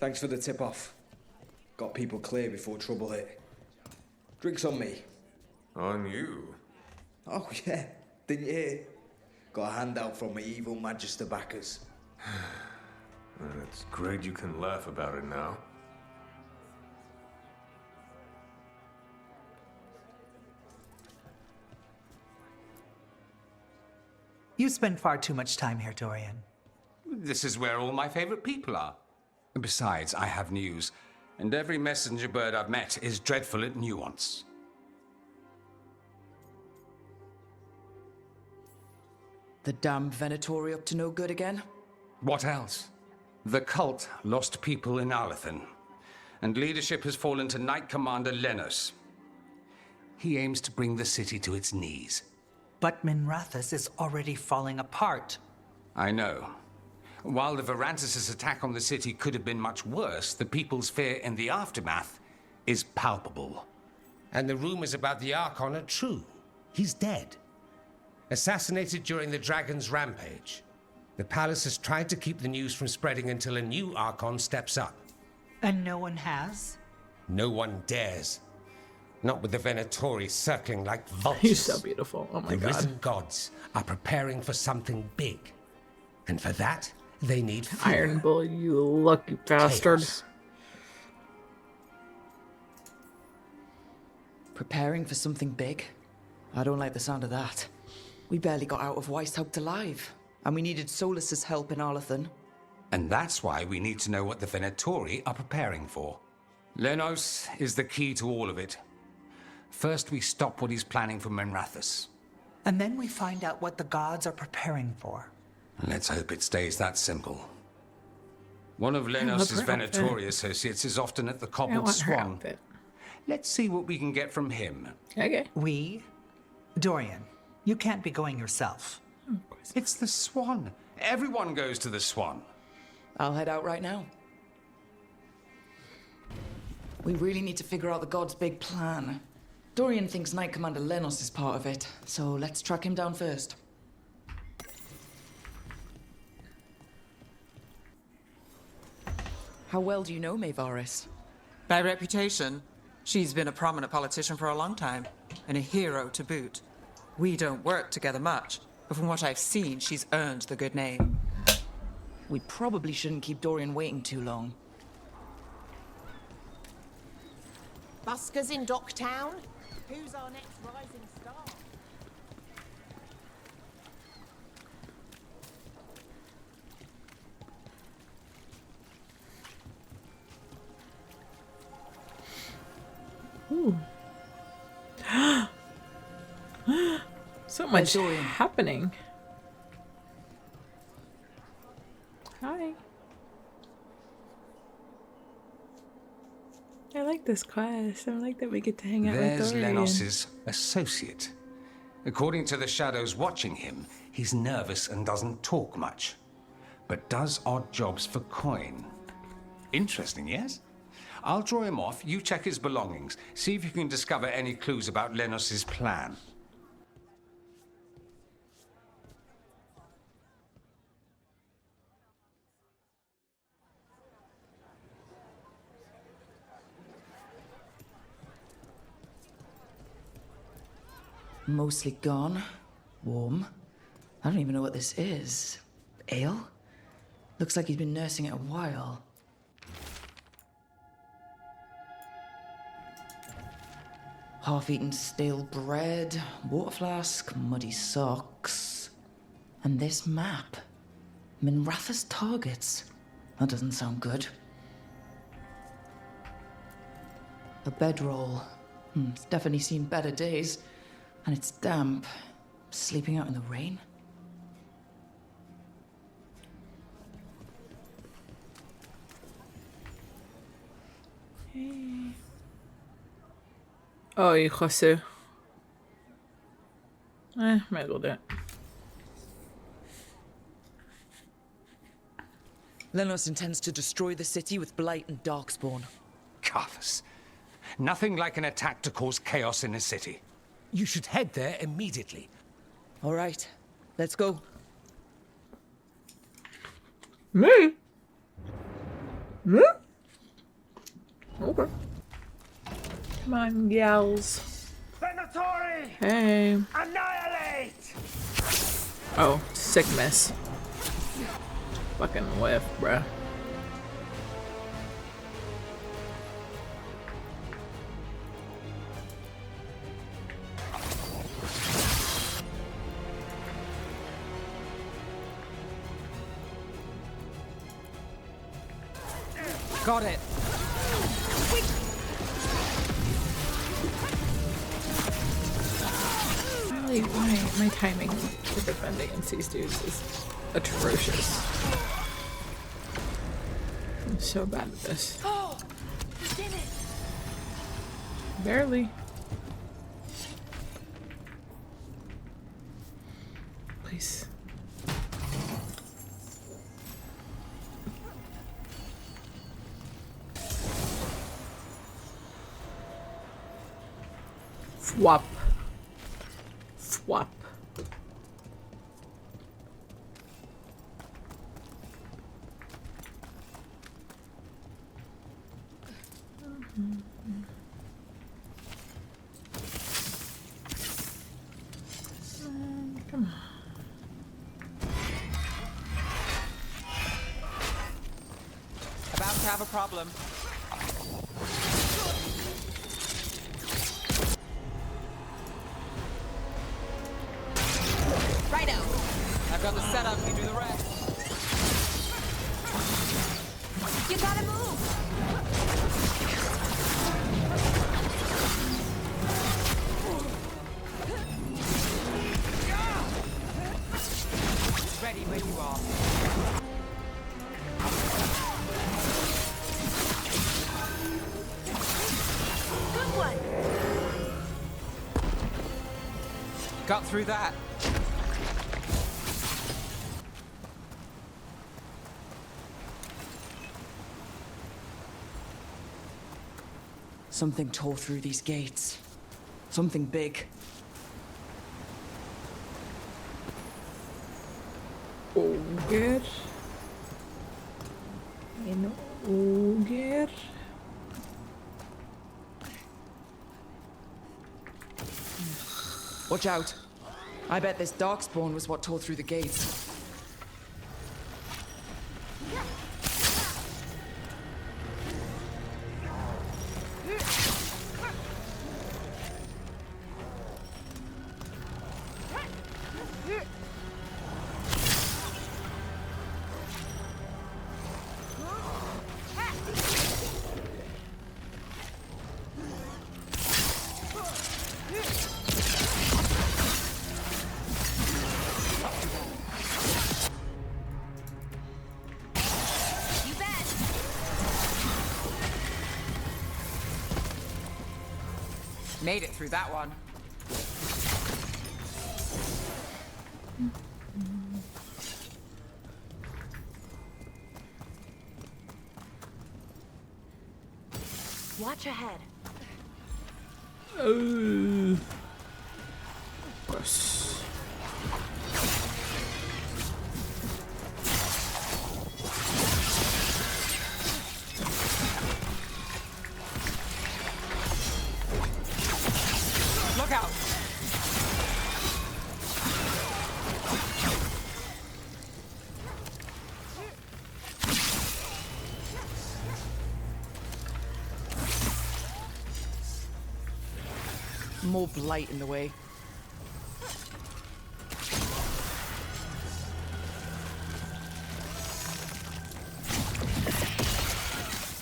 Thanks for the tip-off. Got people clear before trouble hit. Drinks on me. On you? Oh yeah, didn't you hear? Got a handout from my evil Magister backers. It's great you can laugh about it now. You spend far too much time here, Dorian. This is where all my favorite people are. Besides, I have news, and every messenger bird I've met is dreadful at nuance. The damn Venatori up to no good again? What else? The cult lost people in Arlathan, and leadership has fallen to Knight Commander Lenos. He aims to bring the city to its knees. But Minrathous is already falling apart. I know. While the Varantis' attack on the city could have been much worse, the people's fear in the aftermath is palpable. And the rumors about the Archon are true. He's dead. Assassinated during the Dragon's rampage. The palace has tried to keep the news from spreading until a new Archon steps up. And no one has? No one dares. Not with the Venatori circling like vultures. He's so beautiful. Oh my the god. risen gods are preparing for something big. And for that, they need fear. Iron Bull, you lucky bastard. Chaos. Preparing for something big? I don't like the sound of that. We barely got out of Weishaupt alive. And we needed Solas' help in Arlathan. And that's why we need to know what the Venatori are preparing for. Lenos is the key to all of it. First, we stop what he's planning for Minrathous. And then we find out what the gods are preparing for. Let's hope it stays that simple. One of Lenos' Venatori associates is often at the I Cobbled want her Swan. outfit. Let's see what we can get from him. Okay. We? Dorian, you can't be going yourself. It's the Swan. Everyone goes to the Swan. I'll head out right now. We really need to figure out the god's big plan. Dorian thinks Knight Commander Lenos is part of it, so let's track him down first. How well do you know Maevaris? By reputation, she's been a prominent politician for a long time, and a hero to boot. We don't work together much, but from what I've seen, she's earned the good name. We probably shouldn't keep Dorian waiting too long. Buskers in Docktown? Who's our next rising star? Ooh. So much happening. Hi. I like this quest. I like that we get to hang out There's with Dorian. Lenos' associate. According to the shadows watching him, he's nervous and doesn't talk much, but does odd jobs for coin. Interesting, yes? I'll draw him off, you check his belongings, see if you can discover any clues about Lenos' plan. Mostly gone. Warm. I don't even know what this is. Ale? Looks like he's been nursing it a while. Half-eaten stale bread, water flask, muddy socks. And this map. Minrathous targets. That doesn't sound good. A bedroll. It's definitely seen better days. And it's damp. Sleeping out in the rain? Hey. Oh, Jose. Might as well do it. Lenos intends to destroy the city with Blight and Darkspawn. Carthus. Nothing like an attack to cause chaos in a city. You should head there immediately. All right, let's go. Me? Me? Okay. Come on, gals. Hey. Annihilate! Oh, sick miss. Fucking whiff, bruh. Got it. Really, my timing for defending against these dudes is atrocious. I'm so bad at this. Oh, you did it! Barely. Please. Swap. Swap. Come on. About to have a problem. Righto. I've got the setup, you do the rest. You gotta move. Ready when you are. Good one. Got through that. Something tore through these gates. Something big. Ogre. En ogre. Watch out. I bet this darkspawn was what tore through the gates. You bet. Made it through that one. Watch ahead. Gross. Look out! More blight in the way.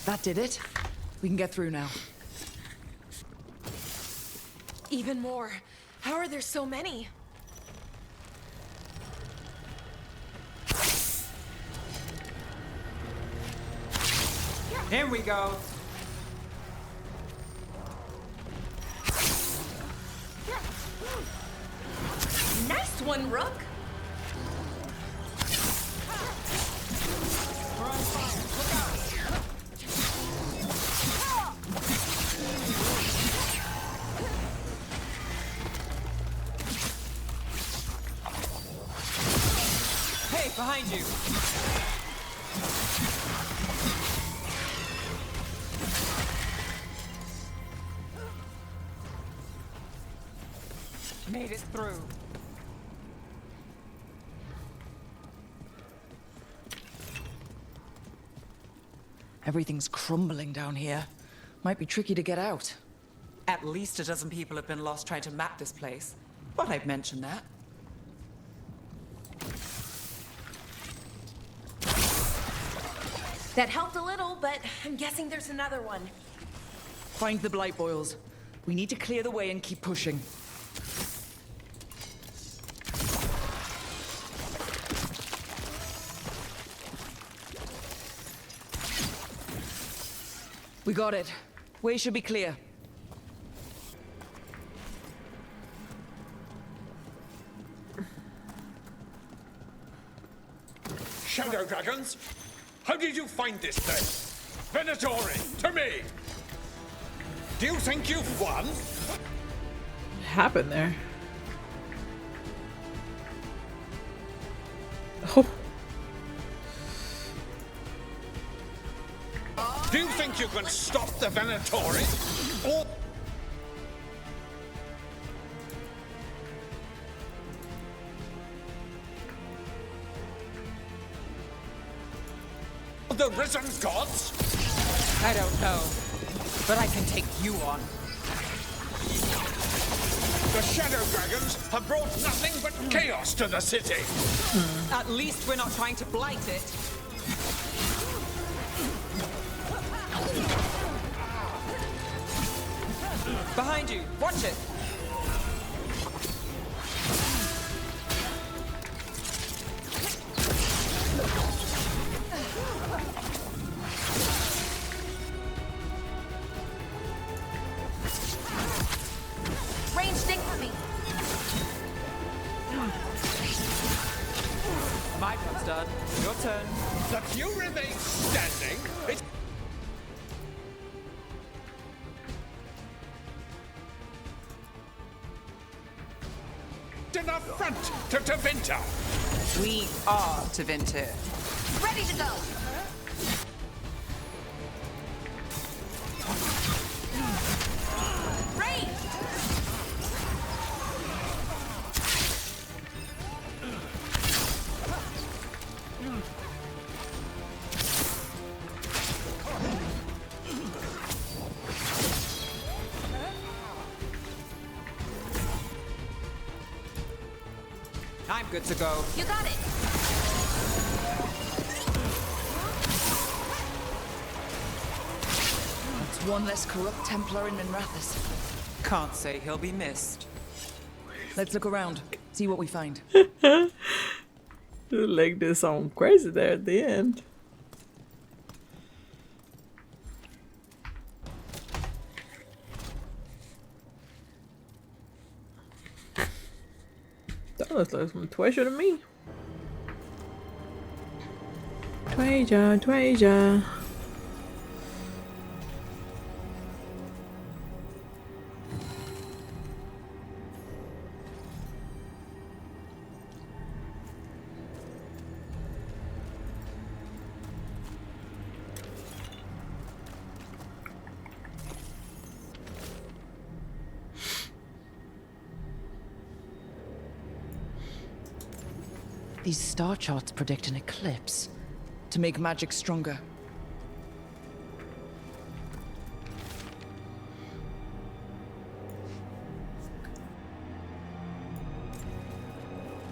That did it. We can get through now. Even more. How are there so many? Here we go. Nice one, Rook. Hey, behind you. Made it through. Everything's crumbling down here. Might be tricky to get out. At least a dozen people have been lost trying to map this place. But I'd mention that. That helped a little, but I'm guessing there's another one. Find the blight boils. We need to clear the way and keep pushing. We got it. Way should be clear. Shadow dragons? How did you find this place? Venatori, to me! Do you think you've won? What happened there? Oh. Do you think you can stop the Venatori? Or... the risen gods? I don't know, but I can take you on. The Shadow Dragons have brought nothing but chaos to the city. At least we're not trying to blight it. Behind you, watch it. Ranged incoming. My job's done. Your turn. That you remain standing is... an affront to Tevinter. We are Tevinter. Ready to go. Ranged. I'm good to go. You got it. It's one less corrupt Templar in Minrathous. Can't say he'll be missed. Let's look around, see what we find. Like this song crazy there at the end. That looks like some treasure to me. Treasure, treasure. These star charts predict an eclipse to make magic stronger.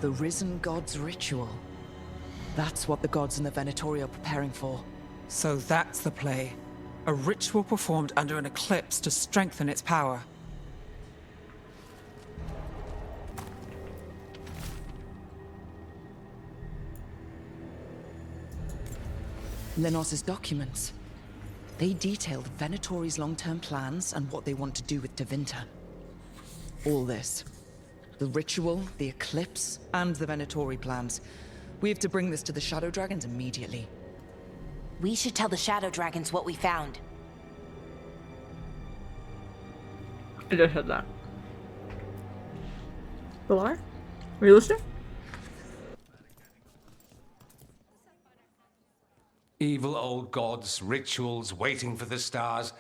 The Risen God's ritual. That's what the gods in the Venatori are preparing for. So that's the play. A ritual performed under an eclipse to strengthen its power. Lenos's documents. They detailed Venatori's long-term plans and what they want to do with Tevinter. All this. The ritual, the eclipse, and the Venatori plans. We have to bring this to the Shadow Dragons immediately. We should tell the Shadow Dragons what we found. I just said that. Pilar? Are you listening? Evil old gods, rituals, waiting for the stars.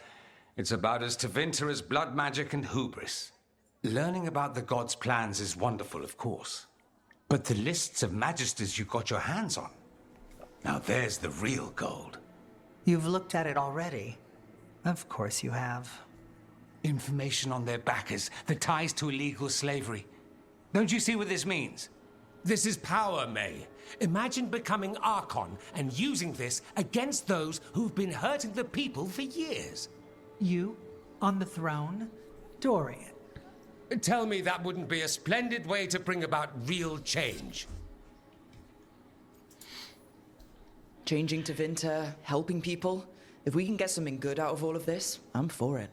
It's about as Tevinter as blood magic and hubris. Learning about the gods' plans is wonderful, of course. But the lists of magisters you got your hands on, now there's the real gold. You've looked at it already. Of course you have. Information on their backers, the ties to illegal slavery. Don't you see what this means? This is power, May. Imagine becoming Archon and using this against those who've been hurting the people for years. You, on the throne? Dorian. Tell me that wouldn't be a splendid way to bring about real change. Changing to Vinter, helping people. If we can get something good out of all of this, I'm for it.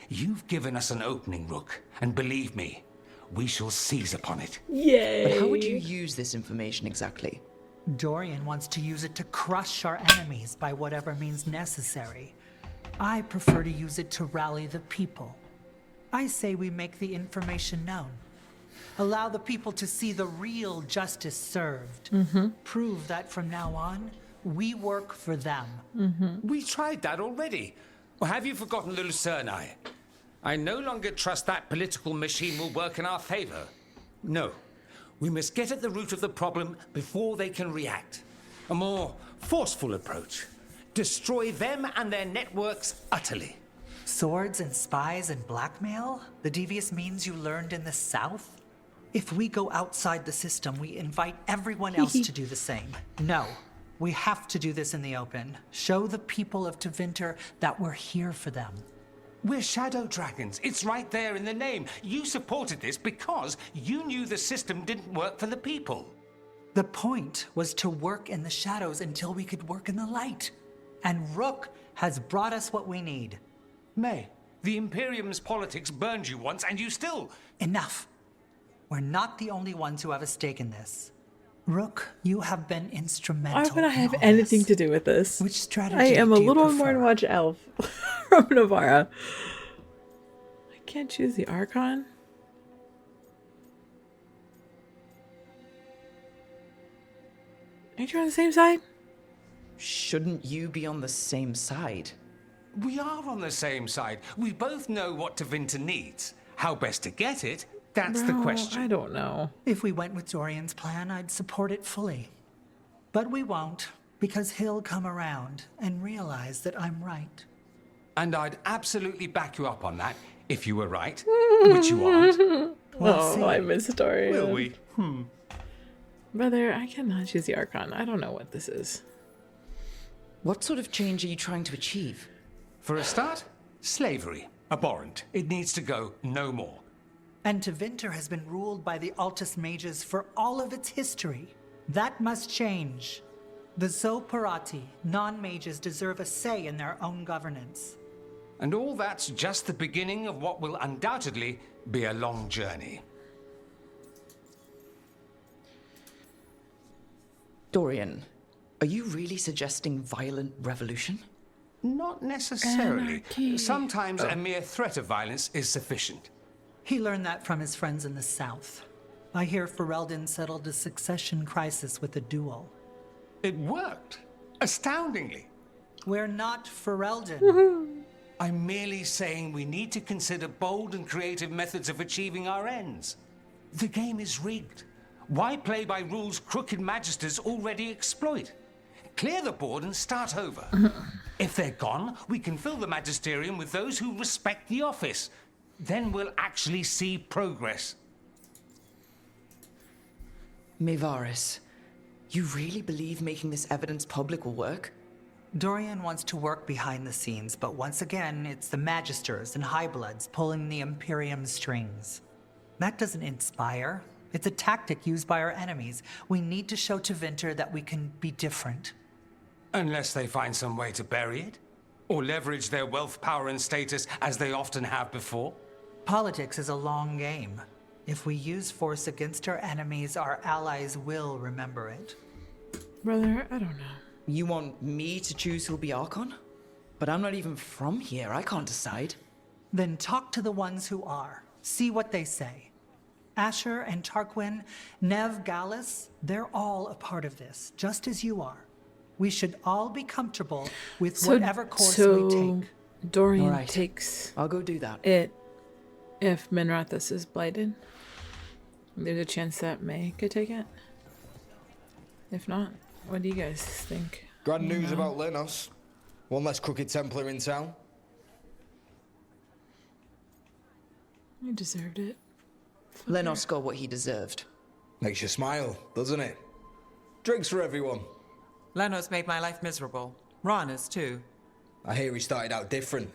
You've given us an opening, Rook, and believe me, we shall seize upon it. Yay! But how would you use this information exactly? Dorian wants to use it to crush our enemies by whatever means necessary. I prefer to use it to rally the people. I say we make the information known. Allow the people to see the real justice served. Prove that from now on, we work for them. We tried that already. Or have you forgotten the Lucerni? I no longer trust that political machine will work in our favor. No. We must get at the root of the problem before they can react. A more forceful approach. Destroy them and their networks utterly. Swords and spies and blackmail? The devious means you learned in the South? If we go outside the system, we invite everyone else to do the same. No, we have to do this in the open. Show the people of Tevinter that we're here for them. We're shadow dragons. It's right there in the name. You supported this because you knew the system didn't work for the people. The point was to work in the shadows until we could work in the light. And Rook has brought us what we need. May, the Imperium's politics burned you once and you still... Enough. We're not the only ones who have a stake in this. Rook, you have been instrumental. Why would I have in all anything this. to do with this? Which strategy I am a do you little prefer? more watch elf from Navarra. I can't choose the Archon. Ain't you on the same side? Shouldn't you be on the same side? We are on the same side. We both know what Tevinter needs. How best to get it, that's the Bro, question. I don't know. If we went with Dorian's plan, I'd support it fully. But we won't, because he'll come around and realize that I'm right. And I'd absolutely back you up on that, if you were right, which you aren't. We'll see. I miss Dorian. Will we? Brother, I cannot choose the Archon. I don't know what this is. What sort of change are you trying to achieve? For a start, slavery. Abhorrent. It needs to go no more. And Tevinter has been ruled by the Altus mages for all of its history. That must change. The Zoparati, non-mages, deserve a say in their own governance. And all that's just the beginning of what will undoubtedly be a long journey. Dorian, are you really suggesting violent revolution? Not necessarily. Anarchy. Sometimes a mere threat of violence is sufficient. He learned that from his friends in the South. I hear Ferelden settled a succession crisis with a duel. It worked. Astoundingly. We're not Ferelden. I'm merely saying we need to consider bold and creative methods of achieving our ends. The game is rigged. Why play by rules crooked magisters already exploit? Clear the board and start over. If they're gone, we can fill the magisterium with those who respect the office. Then we'll actually see progress. Mevaris, you really believe making this evidence public will work? Dorian wants to work behind the scenes, but once again, it's the Magisters and Highbloods pulling the Imperium's strings. That doesn't inspire. It's a tactic used by our enemies. We need to show Tevinter that we can be different. Unless they find some way to bury it? Or leverage their wealth, power, and status as they often have before? Politics is a long game. If we use force against our enemies, our allies will remember it. Brother, I don't know. You want me to choose who'll be Archon? But I'm not even from here. I can't decide. Then talk to the ones who are. See what they say. Asher and Tarquin, Nev, Gallus, they're all a part of this, just as you are. We should all be comfortable with whatever course we take. Dorian All right. takes I'll go do that. it if Minrathous is blighted, there's a chance that May could take it. If not, what do you guys think? Grand news about Lenos. One less crooked Templar in town. He deserved it. Lenos got what he deserved. Makes you smile, doesn't it? Drinks for everyone. Lenos made my life miserable. Rana's too. I hear he started out different.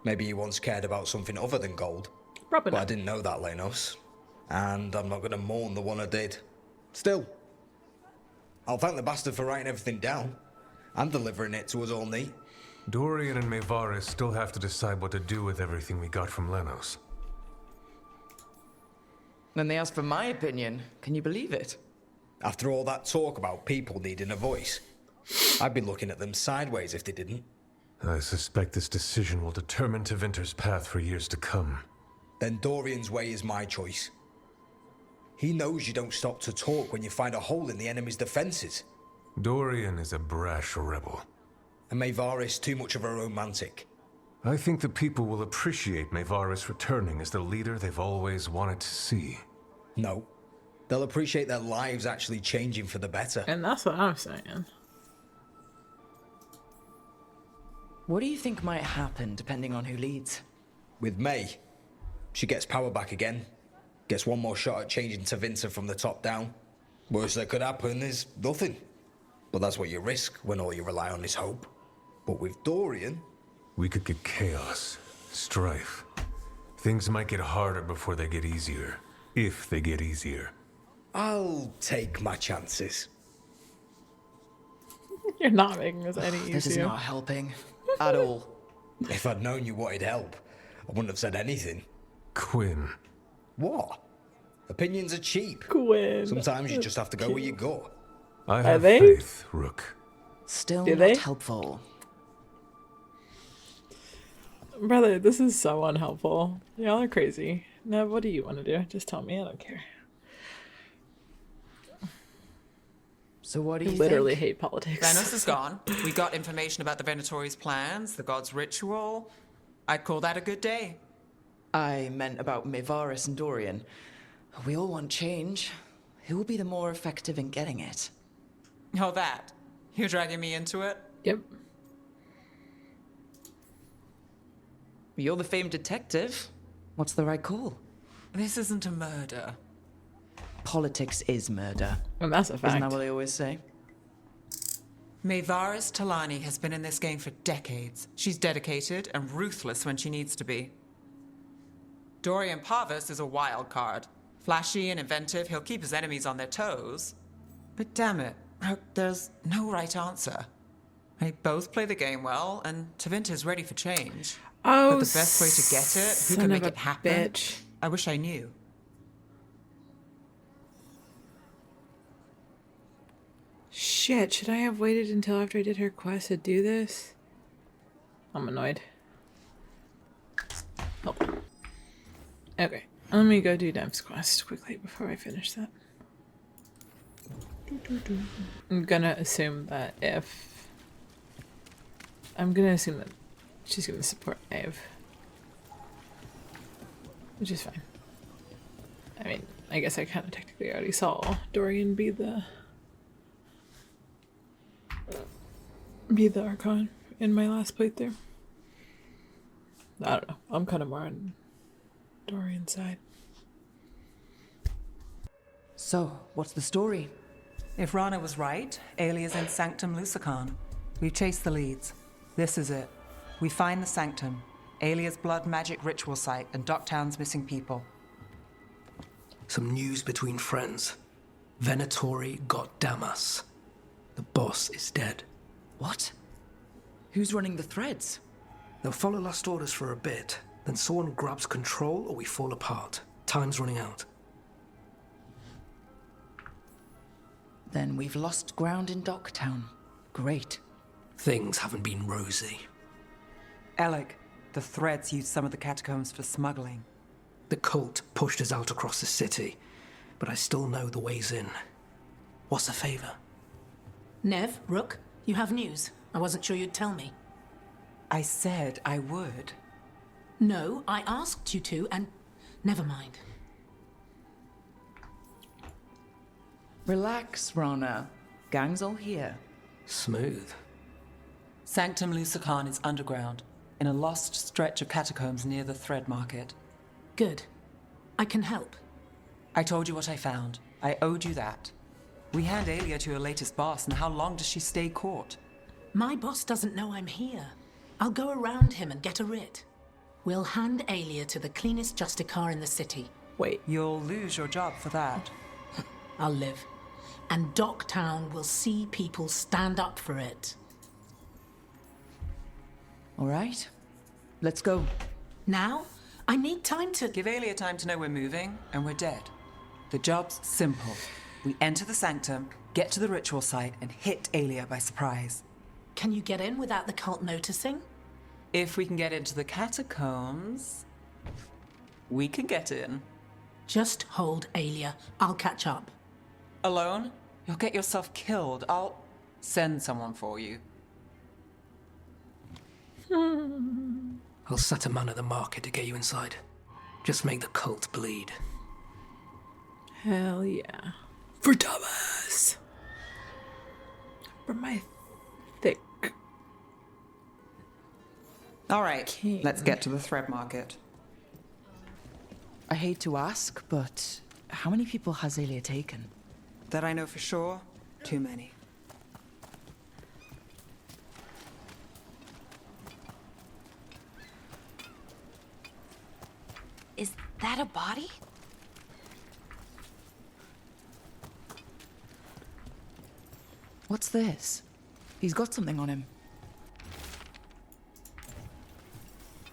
Maybe he once cared about something other than gold. Probably But I not. didn't know that, Lenos. And I'm not going to mourn the one I did. Still, I'll thank the bastard for writing everything down and delivering it to us all neat. Dorian and Mayvaris still have to decide what to do with everything we got from Lenos. Then they asked for my opinion. Can you believe it? After all that talk about people needing a voice, I'd be looking at them sideways if they didn't. I suspect this decision will determine Tevinter's path for years to come. Then Dorian's way is my choice. He knows you don't stop to talk when you find a hole in the enemy's defenses. Dorian is a brash rebel. And Mayvaris too much of a romantic. I think the people will appreciate Mayvaris returning as the leader they've always wanted to see. No. They'll appreciate their lives actually changing for the better. And that's what I'm saying. What do you think might happen depending on who leads? With May, she gets power back again. Gets one more shot at changing Tevinter from the top down. Worst that could happen is nothing. But that's what you risk when all you rely on is hope. But with Dorian... We could get chaos, strife. Things might get harder before they get easier. If they get easier. I'll take my chances. You're not making this any easier. This is not helping. At all. If I'd known you wanted help, I wouldn't have said anything. Quinn. What? Opinions are cheap. Quinn. Sometimes you just have to go where you go. I have they? faith, Rook. Still Do not they? helpful. Brother, this is so unhelpful. Y'all are crazy. Now, what do you want to do? Just tell me. I don't care. So what do I you literally think? hate politics. Lenos is gone. We got information about the Venatori's plans, the god's ritual. I'd call that a good day. I meant about Mayvaris and Dorian. We all want change. Who will be the more effective in getting it? Oh, that. You're dragging me into it? Yep. You're the famed detective. What's the right call? This isn't a murder. Politics is murder. And that's a fact. Isn't that what they always say? Mayvaris Talani has been in this game for decades. She's dedicated and ruthless when she needs to be. Dorian Parvis is a wild card. Flashy and inventive, he'll keep his enemies on their toes. But damn it, there's no right answer. They both play the game well, and Tevinter's ready for change. Oh, But the best way to get it, who son can of make a it happen? bitch. I wish I knew. Shit, should I have waited until after I did her quest to do this? I'm annoyed. Hold on. Okay, let me go do Dem's quest quickly before I finish that. I'm gonna assume that she's gonna support Ave. Which is fine. I mean, I guess I kind of technically already saw Dorian be the Archon in my last playthrough. I don't know. I'm kind of more on Dorian's side. So, what's the story? If Rana was right, Alia's in Sanctum Lucican. We've chased the leads. This is it. We find the Sanctum, Alia's blood magic ritual site, and Docktown's missing people. Some news between friends. Venatori got Damas. The boss is dead. What? Who's running the threads? They'll follow last orders for a bit, then someone grabs control or we fall apart. Time's running out. Then we've lost ground in Docktown. Great. Things haven't been rosy. Alec, the threads used some of the catacombs for smuggling. The cult pushed us out across the city, but I still know the ways in. What's the favor? Nev, Rook, you have news. I wasn't sure you'd tell me. I said I would. No, I asked you to, and never mind. Relax, Rana. Gang's all here. Smooth. Sanctum Lucican is underground, in a lost stretch of catacombs near the Thread Market. Good. I can help. I told you what I found. I owed you that. We hand Aelia to your latest boss, and how long does she stay caught? My boss doesn't know I'm here. I'll go around him and get a writ. We'll hand Aelia to the cleanest Justicar in the city. Wait. You'll lose your job for that. I'll live. And Docktown will see people stand up for it. All right. Let's go. Now? I need time to... Give Aelia time to know we're moving, and we're dead. The job's simple. We enter the sanctum, get to the ritual site, and hit Aelia by surprise. Can you get in without the cult noticing? If we can get into the catacombs, we can get in. Just hold Aelia. I'll catch up. Alone? You'll get yourself killed. I'll send someone for you. I'll set a man at the market to get you inside. Just make the cult bleed. Hell yeah. For Thomas! For my thick. All right, King. let's get to the Thread Market. I hate to ask, but how many people has Aelia taken? That I know for sure, too many. Is that a body? What's this? He's got something on him.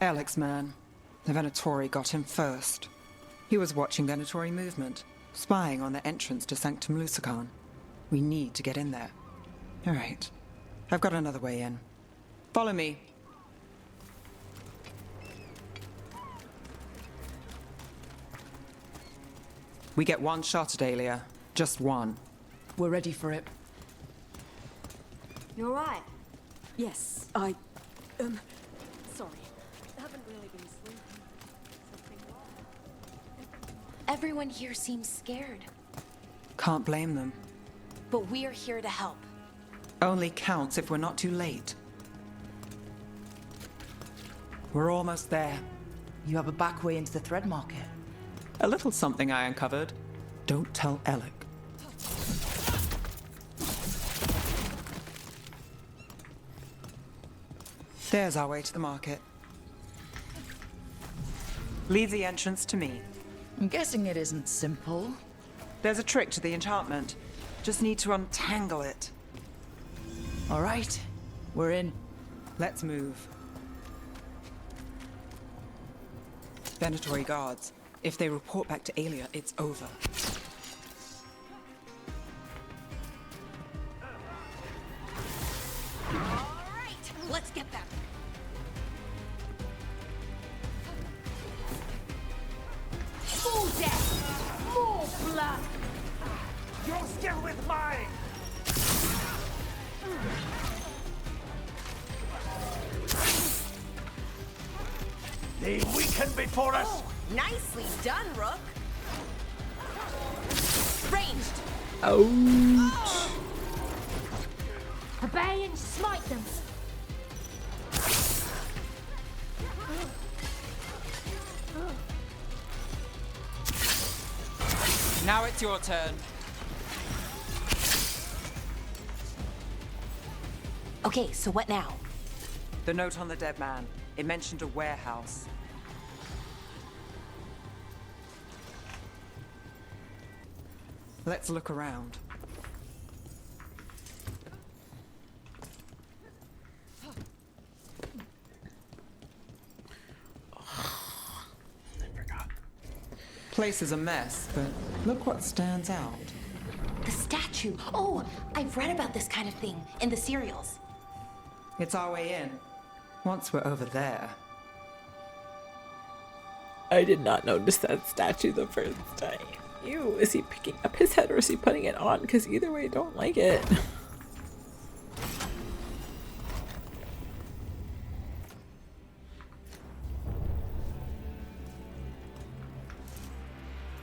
Alex, man. The Venatori got him first. He was watching Venatori movement, spying on the entrance to Sanctum Lucican. We need to get in there. All right. I've got another way in. Follow me. We get one shot at Aelia. Just one. We're ready for it. You're right. Yes, sorry. Haven't really been sleeping. Something wrong? Everyone here seems scared. Can't blame them. But we're here to help. Only counts if we're not too late. We're almost there. You have a back way into the Thread Market. A little something I uncovered. Don't tell Alec. There's our way to the market. Leave the entrance to me. I'm guessing it isn't simple. There's a trick to the enchantment. Just need to untangle it. All right, we're in. Let's move. Venatori guards. If they report back to Aelia, it's over. All right, let's get them. Full death! More blood! You're still with mine! They weaken before us! Oh, nicely done, Rook. Ranged. Ouch. Obey and smite them. Now it's your turn. Okay, so what now? The note on the dead man. It mentioned a warehouse. Let's look around. Place is a mess, but look what stands out. The statue. Oh, I've read about this kind of thing in the serials. It's our way in. Once we're over there. I did not notice that statue the first time. Ew, is he picking up his head or is he putting it on? Because either way, I don't like it.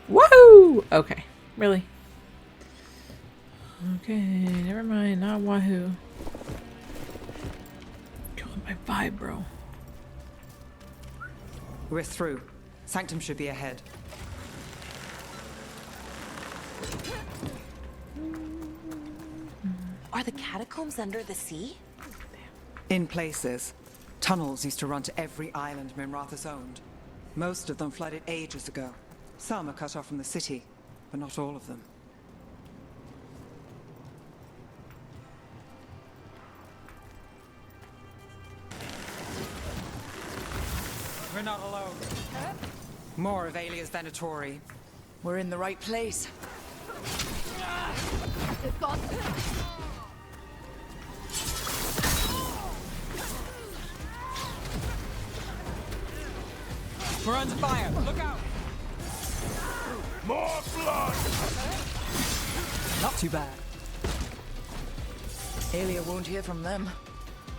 Wahoo! Okay, really? Okay, never mind. Not wahoo. Killing my vibe, bro. We're through. Sanctum should be ahead. Are the catacombs under the sea? In places. Tunnels used to run to every island Minrathous owned. Most of them flooded ages ago. Some are cut off from the city, but not all of them. We're not alone. More of Alia's Venatori. We're in the right place. We're under fire! Look out! More blood! Not too bad. Alia won't hear from them.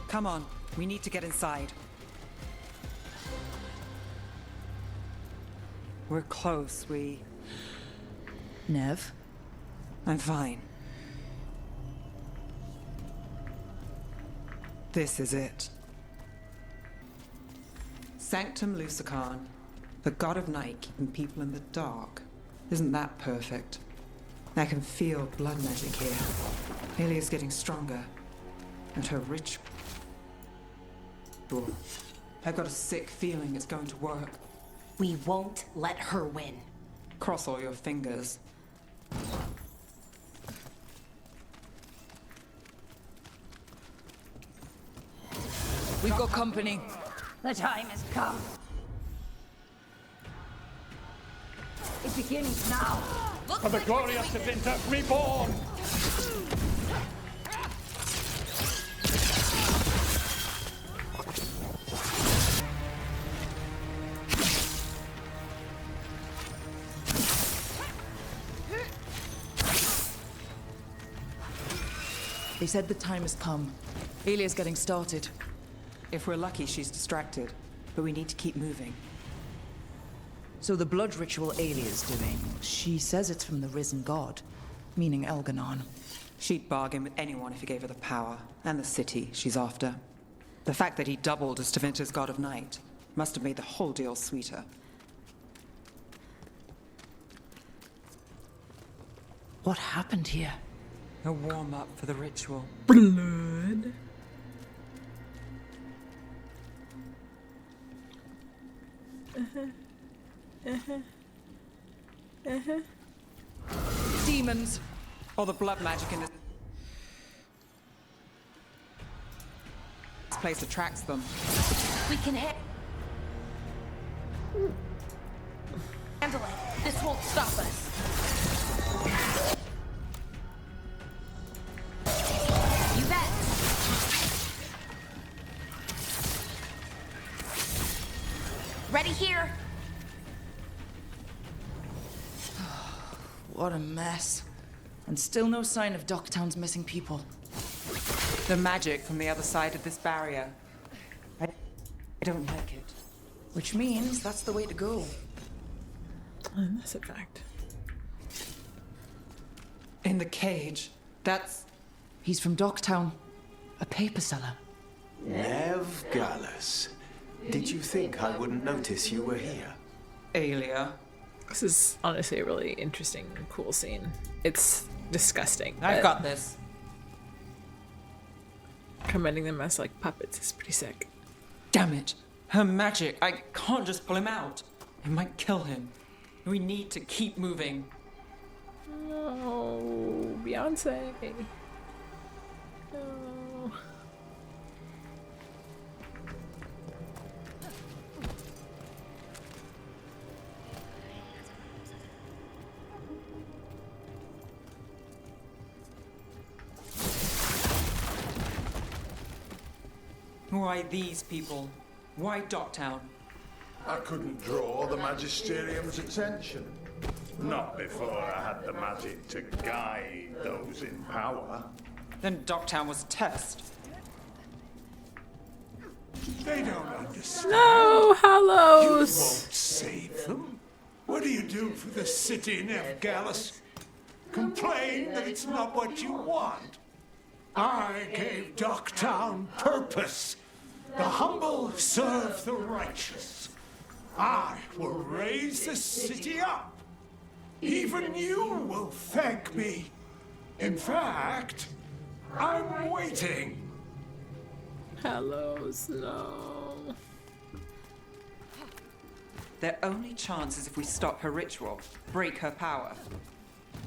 Come on, we need to get inside. We're close, Nev? I'm fine. This is it. Sanctum Lucican, the god of night keeping people in the dark. Isn't that perfect? I can feel blood magic here. Alia's getting stronger. And her rich... I've got a sick feeling it's going to work. We won't let her win. Cross all your fingers. We've got company. The time has come. It begins now. For the glory of Tevinter reborn! They said the time has come. Alia's getting started. If we're lucky, she's distracted. But we need to keep moving. So the blood ritual Alia's doing, she says it's from the risen god, meaning Elganon. She'd bargain with anyone if he gave her the power, and the city she's after. The fact that he doubled as Tevinter's god of night must have made the whole deal sweeter. What happened here? A warm-up for the ritual. Blood. Demons! All the blood magic in this place attracts them. We can handle it. This won't stop us. You bet. Ready here. What a mess. And still no sign of Docktown's missing people. The magic from the other side of this barrier. I don't like it. Which means that's the way to go. And that's a fact. In the cage. That's... He's from Docktown. A paper seller. Nev Gallus. Did you think I wouldn't notice you were here? Alia. This is honestly a really interesting and cool scene. It's disgusting. I've got this. Commending them as like puppets is pretty sick. Damn it. Her magic. I can't just pull him out. It might kill him. We need to keep moving. No, Beyonce. No. Why these people? Why Docktown? I couldn't draw the Magisterium's attention. Not before I had the magic to guide those in power. Then Docktown was a test. They don't understand. No, You Hallows. won't save them. What do you do for the city, Nev Gallus? Complain that it's not what you want? I gave Docktown purpose. The humble serve the righteous. I will raise the city up. Even you will thank me. In fact, I'm waiting. Hello, Snow. Their only chance is if we stop her ritual, break her power.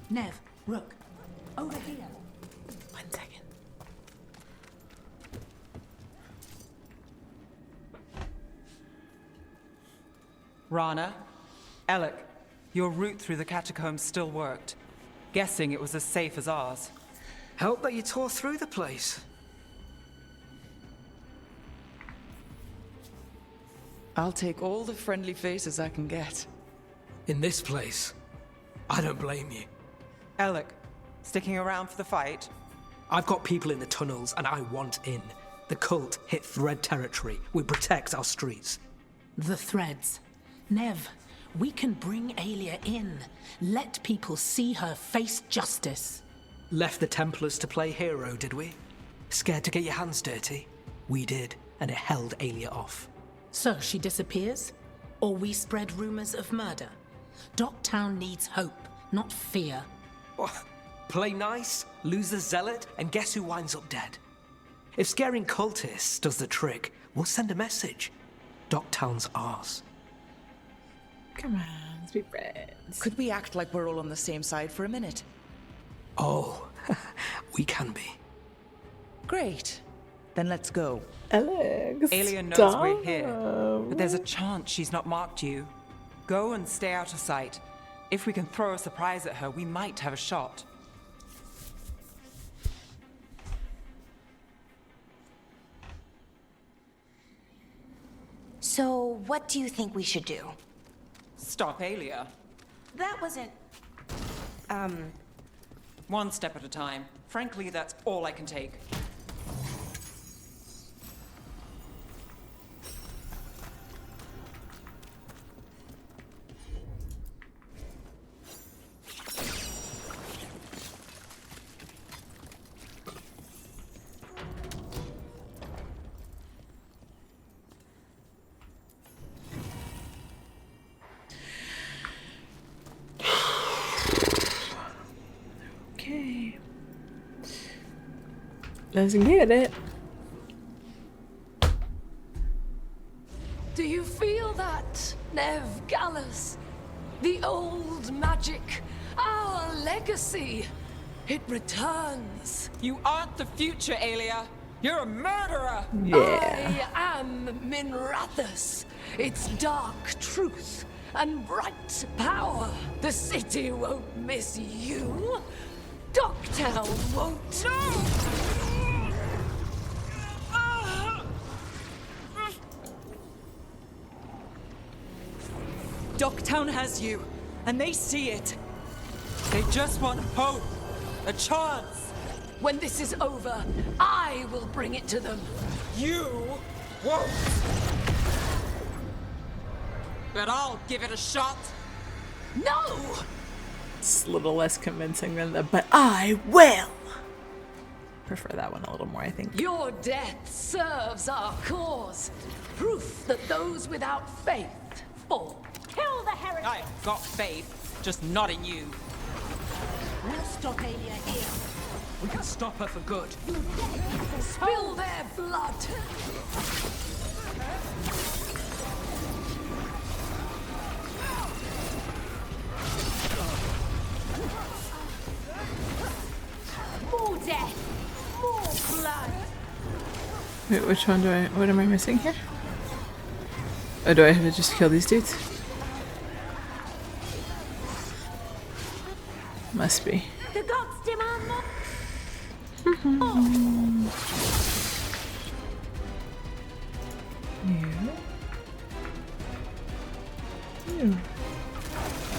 Nev, Rook, over here. 1 second. Rana, Alec, your route through the catacombs still worked. Guessing it was as safe as ours. Help that you tore through the place. I'll take all the friendly faces I can get. In this place, I don't blame you. Alec, sticking around for the fight? I've got people in the tunnels and I want in. The cult hit Thread territory. We protect our streets. The threads. Nev, we can bring Aelia in. Let people see her face justice. Left the Templars to play hero, did we? Scared to get your hands dirty? We did, and it held Aelia off. So she disappears? Or we spread rumors of murder? Docktown needs hope, not fear. What? Play nice, lose the zealot, and guess who winds up dead? If scaring cultists does the trick, we'll send a message. Docktown's ours. Come on, let's be friends. Could we act like we're all on the same side for a minute? Oh, we can be. Great. Then let's go. Alex, Aelia knows we're here, but there's a chance she's not marked you. Go and stay out of sight. If we can throw a surprise at her, we might have a shot. So, what do you think we should do? Stop Aelia. That wasn't... One step at a time. Frankly, that's all I can take. Okay. Let's get it. Do you feel that, Nev Gallus? The old magic, our legacy. It returns. You aren't the future, Aelia. You're a murderer. I am Minrathus. It's dark truth and bright power. The city won't miss you. Docktown won't. Docktown has you, and they see it. They just want hope, a chance. When this is over, I will bring it to them. You won't. But I'll give it a shot. No! It's a little less convincing than the but I will. Prefer that one a little more, I think. Your death serves our cause. Proof that those without faith fall. Kill the heretic! I've got faith, just not in you. We'll stop Aelia here. We can stop her for good. Spill their blood. More death! More blood! Wait, which one what am I missing here? Oh, do I have to just kill these dudes? Must be. The gods demand more! You.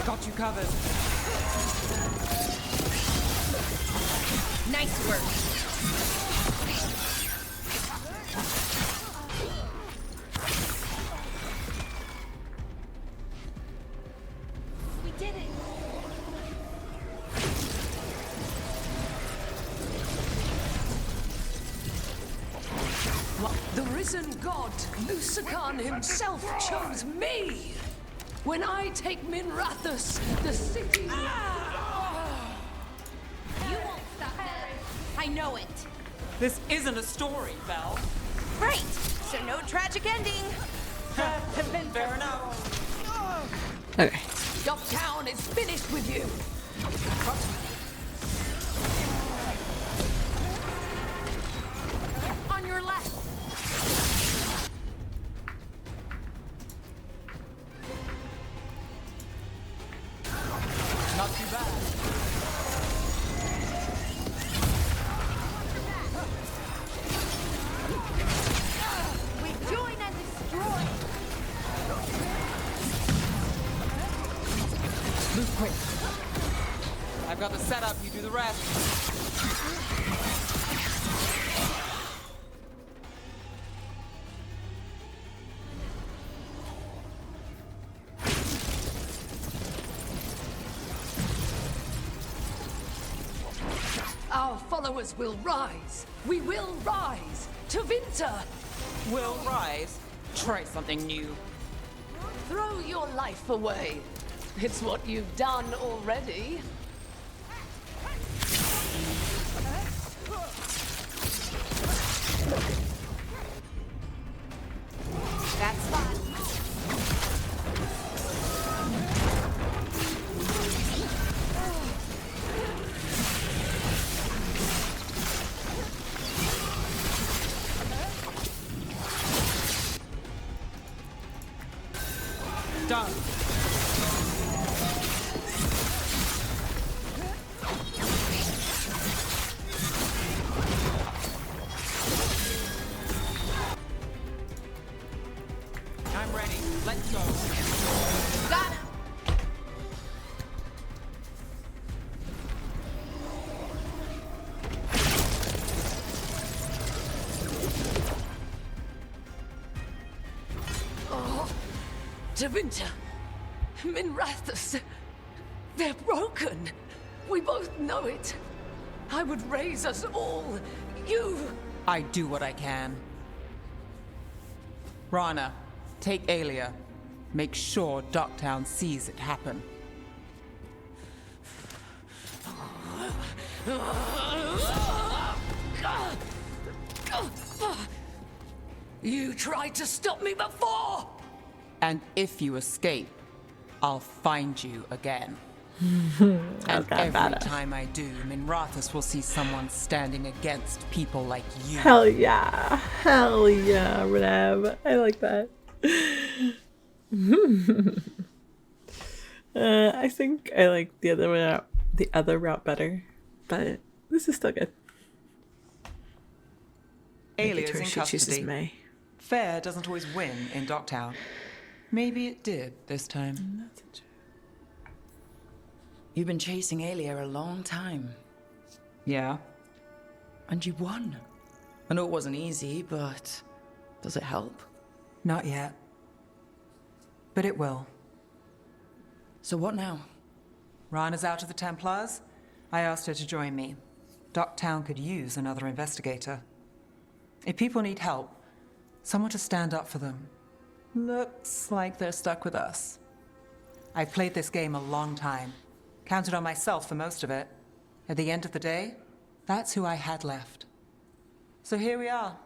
Got you covered. Nice work! risen god, Lucican himself, chose me. When I take Minrathus, the city... You won't stop that. I know it. This isn't a story, Val. Great! So no tragic ending. Fair enough. Okay. Ducktown is finished with you. On your left. Not too bad. We join and destroy. Move quick. I've got the setup, you do the rest. Our followers will rise. We will rise. To Vinter. Will rise. Try something new. Throw your life away. It's what you've done already. That's fun. Done. I'm ready. Let's go. Got him. Oh, Davinta, Minrathus, they're broken. We both know it. I would raise us all. You. I do what I can. Rana, take Aelia. Make sure Ducktown sees it happen. You tried to stop me before! And if you escape, I'll find you again. And every time I do, Minrathus will see someone standing against people like you. Hell yeah. Hell yeah, Rev. I like that. I think I like the other route better, but this is still good. Alia's Sure in she chooses custody. May. Fair doesn't always win in Docktown. Maybe it did this time. You've been chasing Aelia a long time. Yeah. And you won. I know it wasn't easy, but does it help? Not yet. But it will. So what now? Rana's out of the Templars. I asked her to join me. Docktown could use another investigator. If people need help, someone to stand up for them. Looks like they're stuck with us. I've played this game a long time. Counted on myself for most of it. At the end of the day, that's who I had left. So here we are.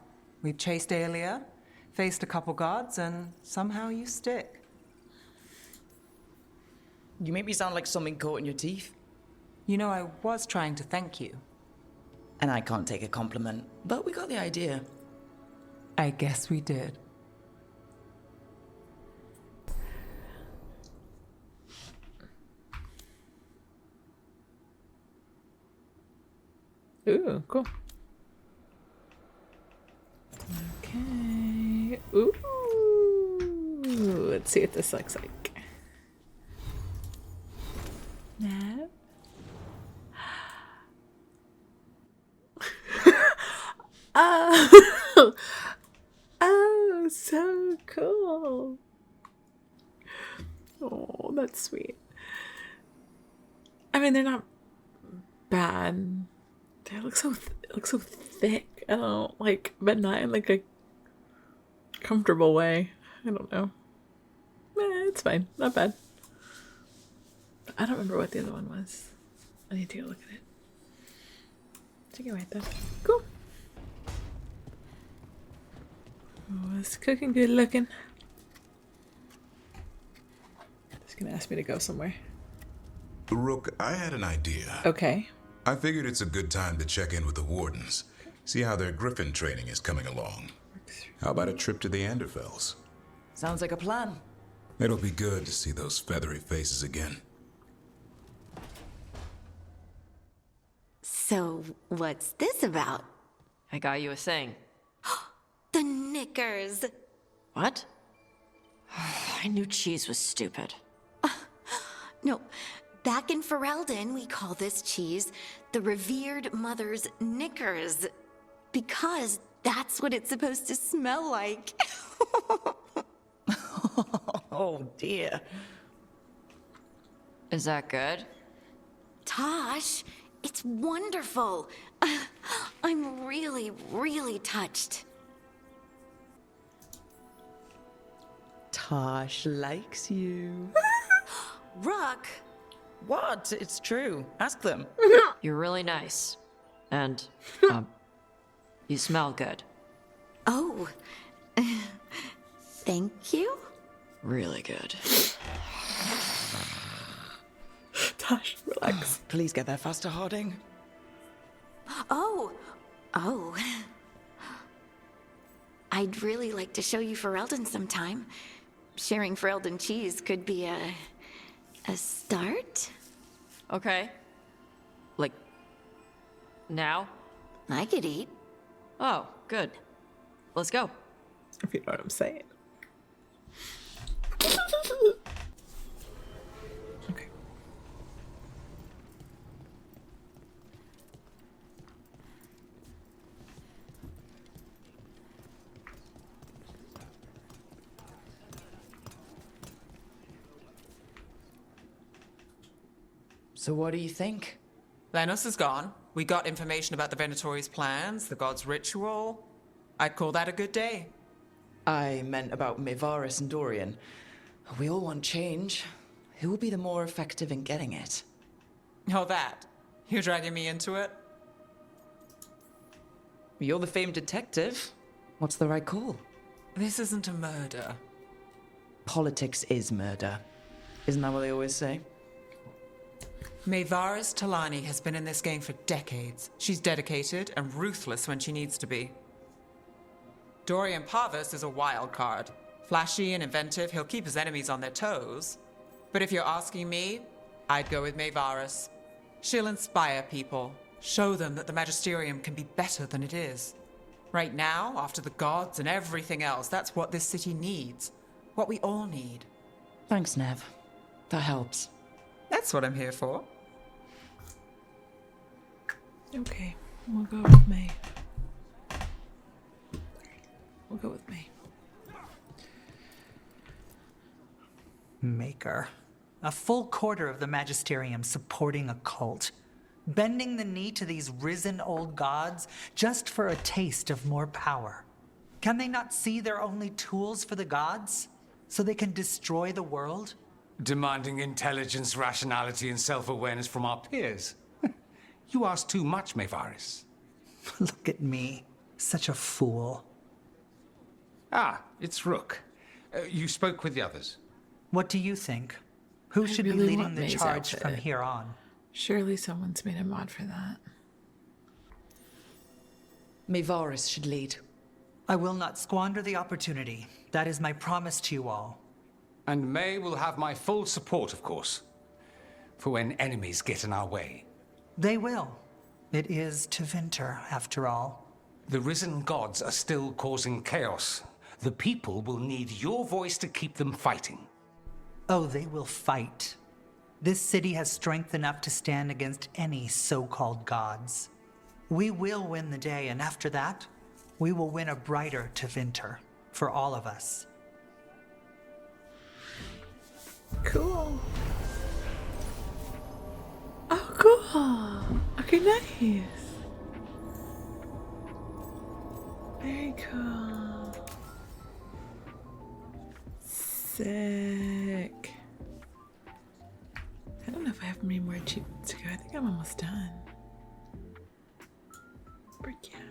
We've chased Aelia, faced a couple guards, and somehow you stick. You make me sound like something caught in your teeth. You know, I was trying to thank you. And I can't take a compliment, but we got the idea. I guess we did. Ooh, cool. Okay. Ooh. Let's see what this looks like. No. Oh. Oh, so cool. Oh, that's sweet. I mean, they're not bad. They look so thick. I don't know, like, but not in like a comfortable way. I don't know. It's fine. Not bad. But I don't remember what the other one was. I need to go look at it. Take it right there. Cool. Oh, it's cooking good looking. It's gonna ask me to go somewhere. Rook, I had an idea. Okay. I figured it's a good time to check in with the wardens. See how their griffin training is coming along. How about a trip to the Anderfells? Sounds like a plan. It'll be good to see those feathery faces again. So, what's this about? I got you a thing. The knickers. What? I knew cheese was stupid. No, back in Ferelden, we call this cheese the revered mother's knickers. Because that's what it's supposed to smell like. Oh dear. Is that good? Tosh, it's wonderful. I'm really, really touched. Tosh likes you. Rook! What? It's true. Ask them. You're really nice. And, you smell good. Oh, thank you. Really good. Tosh, relax. Please get there faster, Harding. Oh. I'd really like to show you Ferelden sometime. Sharing Ferelden cheese could be a start. Okay. Like, now? I could eat. Oh, good. Let's go. If you know what I'm saying. Okay. So what do you think? Lenos is gone. We got information about the Venatori's plans, the god's ritual. I'd call that a good day. I meant about Mevaris and Dorian. We all want change. Who will be the more effective in getting it? Oh, that. You're dragging me into it? You're the famed detective. What's the right call? This isn't a murder. Politics is murder. Isn't that what they always say? Mevaris Talani has been in this game for decades. She's dedicated and ruthless when she needs to be. Dorian Parvis is a wild card. Flashy and inventive, he'll keep his enemies on their toes. But if you're asking me, I'd go with Mevaris. She'll inspire people, show them that the Magisterium can be better than it is. Right now, after the gods and everything else, that's what this city needs. What we all need. Thanks, Nev. That helps. That's what I'm here for. Okay, we'll go with May. We'll go with May. Maker. A full quarter of the Magisterium supporting a cult. Bending the knee to these risen old gods just for a taste of more power. Can they not see they're only tools for the gods? So they can destroy the world? Demanding intelligence, rationality, and self-awareness from our peers. You ask too much, Mevaris. Look at me. Such a fool. Ah, it's Rook. You spoke with the others. What do you think? Who should be leading the charge from here on? Surely someone's made a mod for that. Mevaris should lead. I will not squander the opportunity. That is my promise to you all. And May will have my full support, of course. For when enemies get in our way. They will. It is Tevinter, after all. The risen gods are still causing chaos. The people will need your voice to keep them fighting. Oh, they will fight. This city has strength enough to stand against any so-called gods. We will win the day, and after that, we will win a brighter Tevinter for all of us. Cool. Oh, cool. Okay, nice. Very cool. Sick. I don't know if I have many more achievements to go. I think I'm almost done. Brick, yeah.